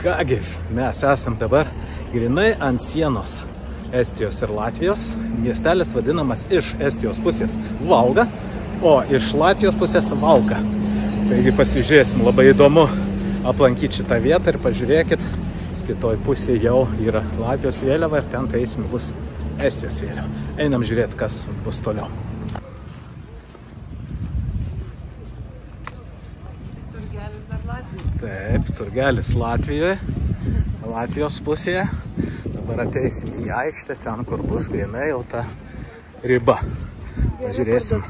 Kągi, mes esam dabar grinai ant sienos Estijos ir Latvijos. Miestelis vadinamas iš Estijos pusės Valga, o iš Latvijos pusės Valka. Taigi pasižiūrėsim, labai įdomu aplankyti šitą vietą ir pažiūrėkit, kitoj pusėje jau yra Latvijos vėliava ir ten eisim bus Estijos vėliava. Einam žiūrėti, kas bus toliau. Turgelis dar Latvijoje. Taip, turgelis Latvijoje, Latvijos pusėje. Dabar ateisim į aikštę, ten, kur bus grinai jau ta riba. Pažiūrėsim.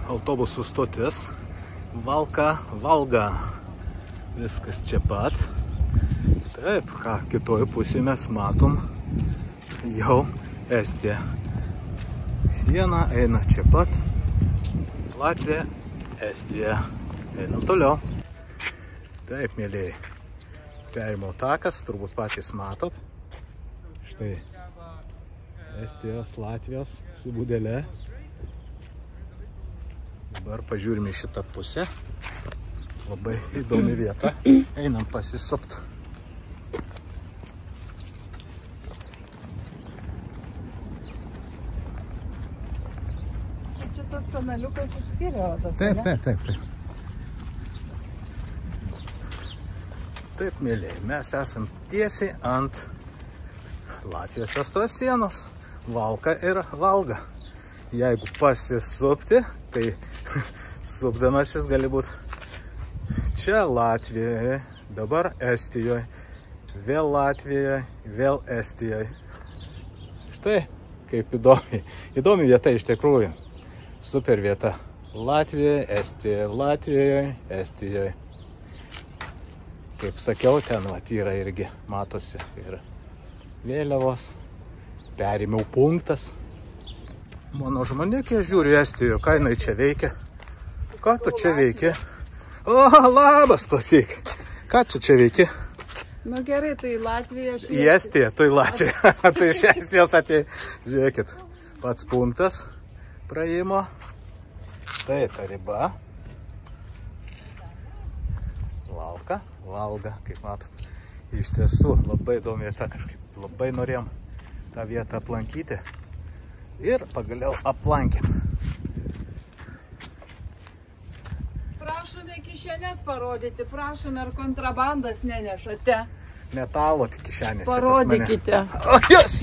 Autobusų stotis. Valka, Valga. Viskas čia pat. Taip, ką kitoj pusėje mes matom jau Estija. Siena eina čia pat. Latvija, Estija. Einam toliau. Taip, mėlėjai. Perimo takas, turbūt patys matot. Štai Estijos, Latvijos su būdelė. Dabar pažiūrime šitą pusę. Labai įdomi vieta. Einam pasisupt. Čia tas kanaliukas išskiria odas, Taip, ne? taip. Taip, mėlėjai, mes esam tiesiai ant Latvijos Estijos sienos. Valka ir Valga. Jeigu pasisupti, tai supdamasis gali būti čia Latvijoje, dabar Estijoje, vėl Latvijoje, vėl Estijoje. Štai, kaip įdomi. Įdomi vieta iš tikrųjų. Super vieta. Latvijoje, Estijoje, Latvijoje, Estijoje. Kaip sakiau, ten vat yra irgi, matosi, ir vėliavos, perėmiau punktas. Mano žmonėkė žiūri Estijoje, ką jinai čia veikia. Ką tu čia veiki? O, labas, klausyk. Ką tu čia veiki? Nu gerai, tai Latvija... Į Estiją, tu į Latviją. Tai iš Estijos atėjo. Žiūrėkit, pats punktas praėjimo. Tai ta riba. Valka, Valga, kaip matot. Iš tiesų, labai įdomi vieta, kažkaip labai norėjom tą vietą aplankyti. Ir pagaliau aplankėm. Prašome kišenės parodyti, prašome, ar kontrabandas nenešate. Metalo tik kišenėse. Parodykite. O, yes!